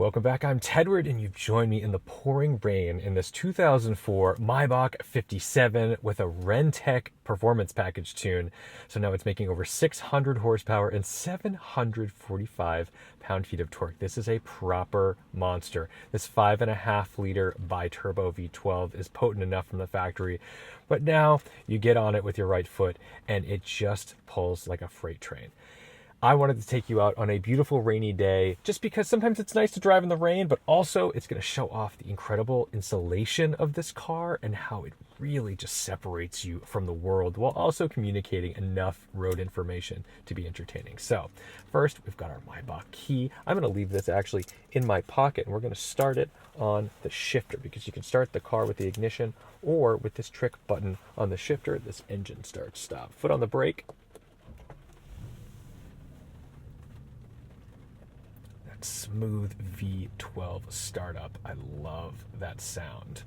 Welcome back, I'm Tedward, and you've joined me in the pouring rain in this 2004 Maybach 57 with a RENNtech performance package tune. So now it's making over 600 horsepower and 745 pound-feet of torque. This is a proper monster. This 5.5 liter BiTurbo V12 is potent enough from the factory, but now you get on it with your right foot and it just pulls like a freight train. I wanted to take you out on a beautiful rainy day just because sometimes it's nice to drive in the rain, but also it's going to show off the incredible insulation of this car and how it really just separates you from the world while also communicating enough road information to be entertaining. So first, we've got our Maybach key. I'm going to leave this actually in my pocket and we're going to start it on the shifter because you can start the car with the ignition or with this trick button on the shifter, this engine start stop. Foot on the brake. Smooth V12 startup. I love that sound.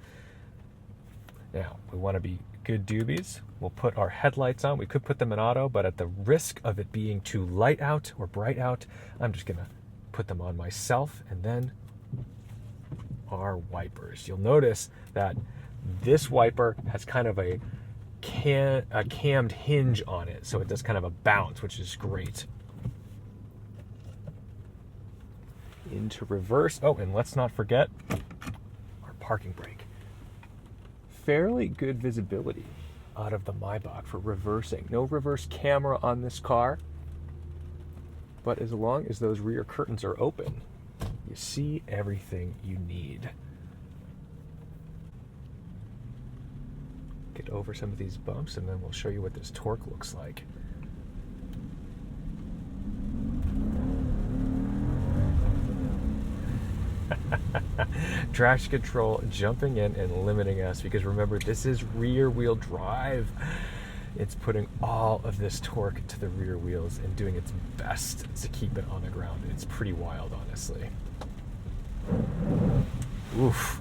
Now, we want to be good doobies. We'll put our headlights on. We could put them in auto, but at the risk of it being too light out or bright out, I'm just going to put them on myself. And then our wipers. You'll notice that this wiper has kind of a cammed hinge on it, so it does kind of a bounce, which is great. Into reverse. Oh, and let's not forget our parking brake. Fairly good visibility out of the Maybach for reversing. No reverse camera on this car, but as long as those rear curtains are open, you see everything you need. Get over some of these bumps and then we'll show you what this torque looks like. Traction control jumping in and limiting us because remember, this is rear wheel drive. It's putting all of this torque to the rear wheels and doing its best to keep it on the ground. It's pretty wild, honestly. Oof.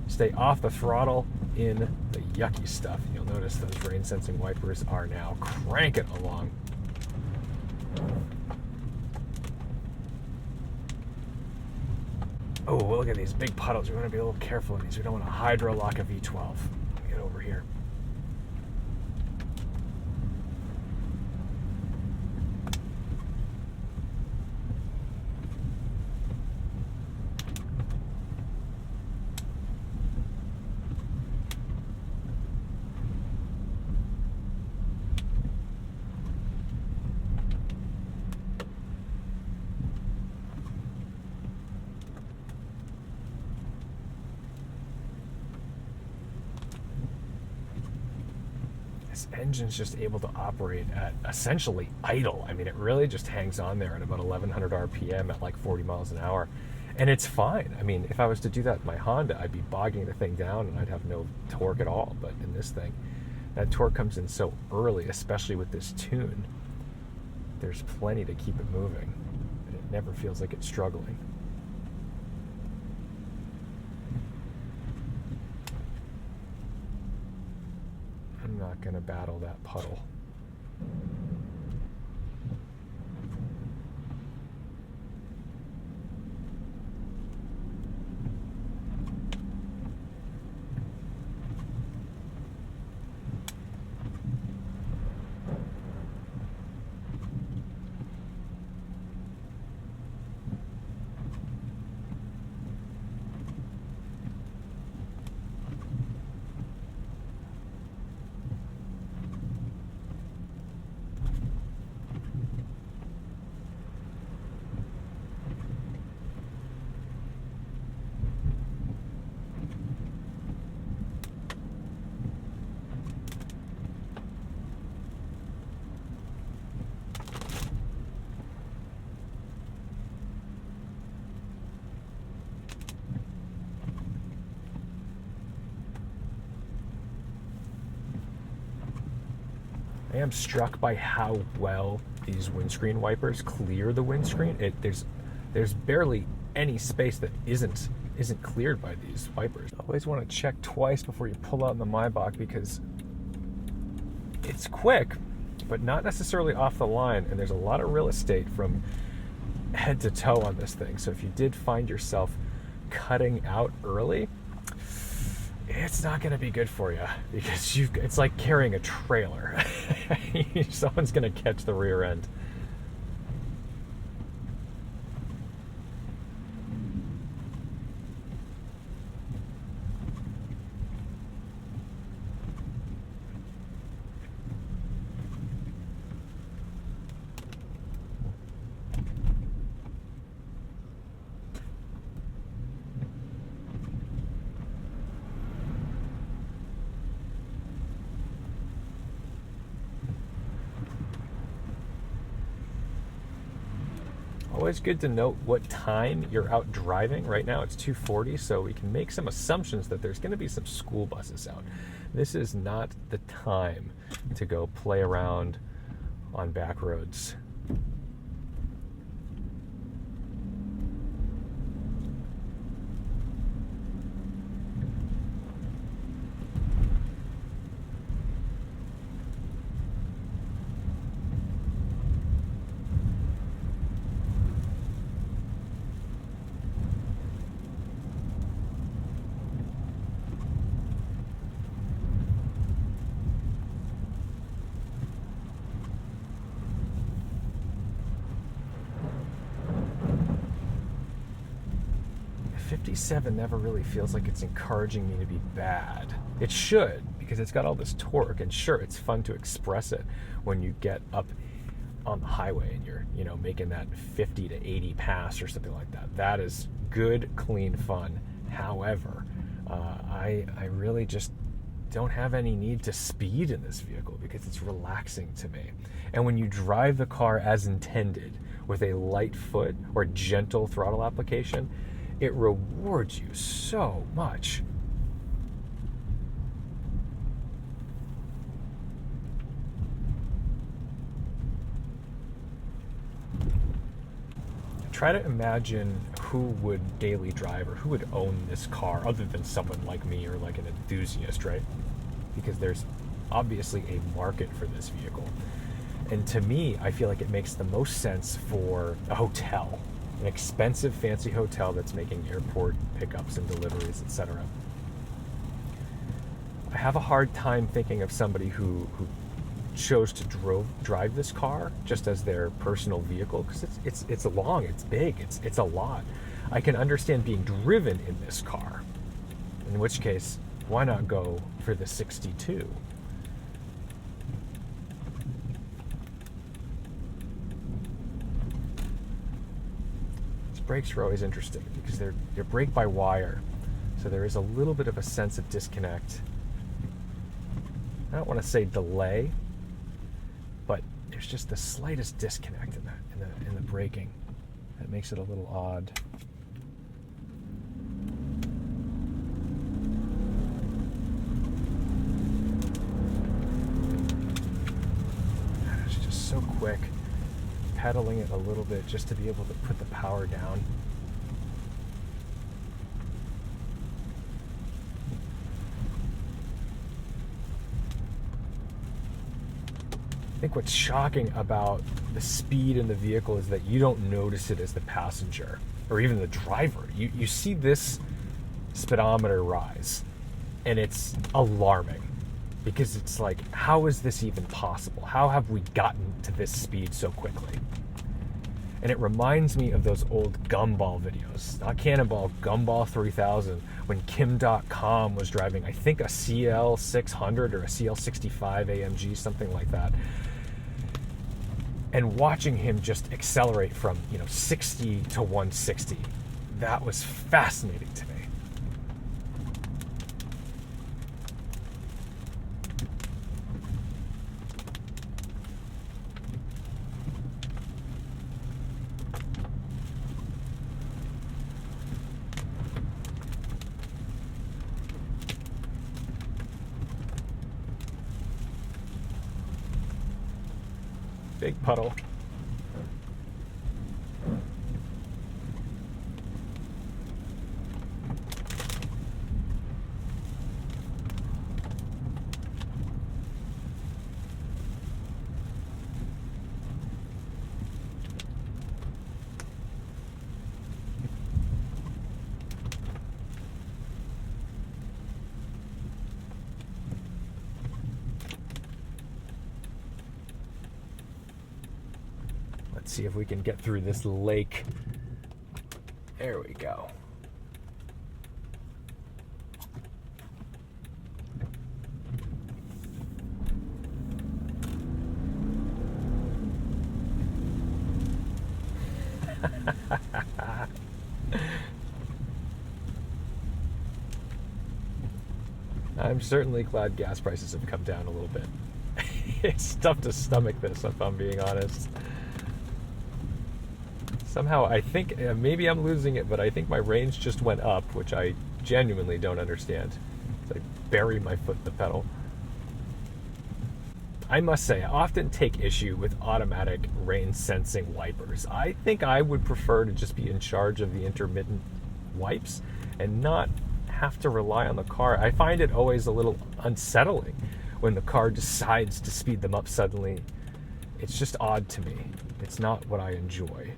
Stay off the throttle in the yucky stuff. You'll notice those rain sensing wipers are now cranking along. Oh, look at these big puddles. We want to be a little careful in these. We don't want to hydro lock a V12. Get over here. This engine's just able to operate at essentially idle. I mean, it really just hangs on there at about 1100 RPM at like 40 miles an hour. And it's fine. I mean, if I was to do that in my Honda, I'd be bogging the thing down and I'd have no torque at all. But in this thing, that torque comes in so early, especially with this tune. There's plenty to keep it moving. And it never feels like it's struggling. I'm not going to battle that puddle. I am struck by how well these windscreen wipers clear the windscreen. There's barely any space that isn't cleared by these wipers. Always want to check twice before you pull out in the Maybach because it's quick, but not necessarily off the line, and there's a lot of real estate from head to toe on this thing. So if you did find yourself cutting out early, it's not going to be good for you, because it's like carrying a trailer. Someone's going to catch the rear end. Always good to note what time you're out driving. Right now it's 2:40, so we can make some assumptions that there's going to be some school buses out. This is not the time to go play around on back roads. '57 never really feels like it's encouraging me to be bad. It should, because it's got all this torque, and sure, it's fun to express it when you get up on the highway and you're, making that 50 to 80 pass or something like that. That is good, clean fun. However, I really just don't have any need to speed in this vehicle because it's relaxing to me. And when you drive the car as intended with a light foot or gentle throttle application, it rewards you so much. Try to imagine who would daily drive or who would own this car other than someone like me or like an enthusiast, right? Because there's obviously a market for this vehicle. And to me, I feel like it makes the most sense for a hotel, an expensive, fancy hotel that's making airport pickups and deliveries, etc. I have a hard time thinking of somebody who chose to drive this car just as their personal vehicle, because it's long, it's big, it's a lot. I can understand being driven in this car, in which case, why not go for the 62? These brakes are always interesting because they're brake by wire, so there is a little bit of a sense of disconnect. I don't want to say delay, but there's just the slightest disconnect in the braking that makes it a little odd. It's just so quick, pedaling it a little bit just to be able to put the power down. I think what's shocking about the speed in the vehicle is that you don't notice it as the passenger or even the driver. You see this speedometer rise, and it's alarming because it's like, how is this even possible? How have we gotten to this speed so quickly? And it reminds me of those old Gumball videos, not Cannonball, Gumball 3000, when Kim.com was driving, I think, a CL600 or a CL65 AMG, something like that. And watching him just accelerate from 60 to 160, that was fascinating to me. Big puddle. Let's see if we can get through this lake. There we go. I'm certainly glad gas prices have come down a little bit. It's tough to stomach this, if I'm being honest. Somehow I think, maybe I'm losing it, but I think my range just went up, which I genuinely don't understand. So I bury my foot in the pedal. I must say, I often take issue with automatic rain sensing wipers. I think I would prefer to just be in charge of the intermittent wipes and not have to rely on the car. I find it always a little unsettling when the car decides to speed them up suddenly. It's just odd to me. It's not what I enjoy.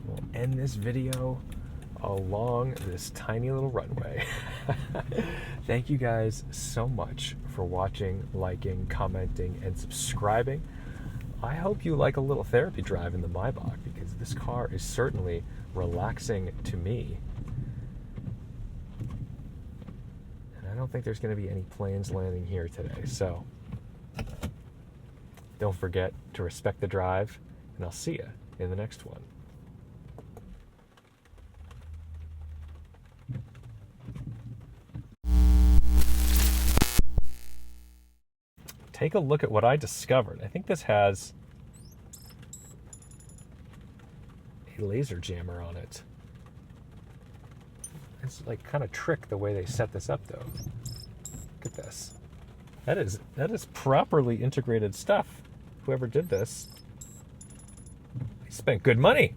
We'll end this video along this tiny little runway. Thank you guys so much for watching, liking, commenting, and subscribing. I hope you like a little therapy drive in the Maybach, because this car is certainly relaxing to me. And I don't think there's going to be any planes landing here today, so don't forget to respect the drive, and I'll see you in the next one. Take a look at what I discovered. I think this has a laser jammer on it. It's like kind of trick the way they set this up though. Look at this. That is properly integrated stuff. Whoever did this, they spent good money.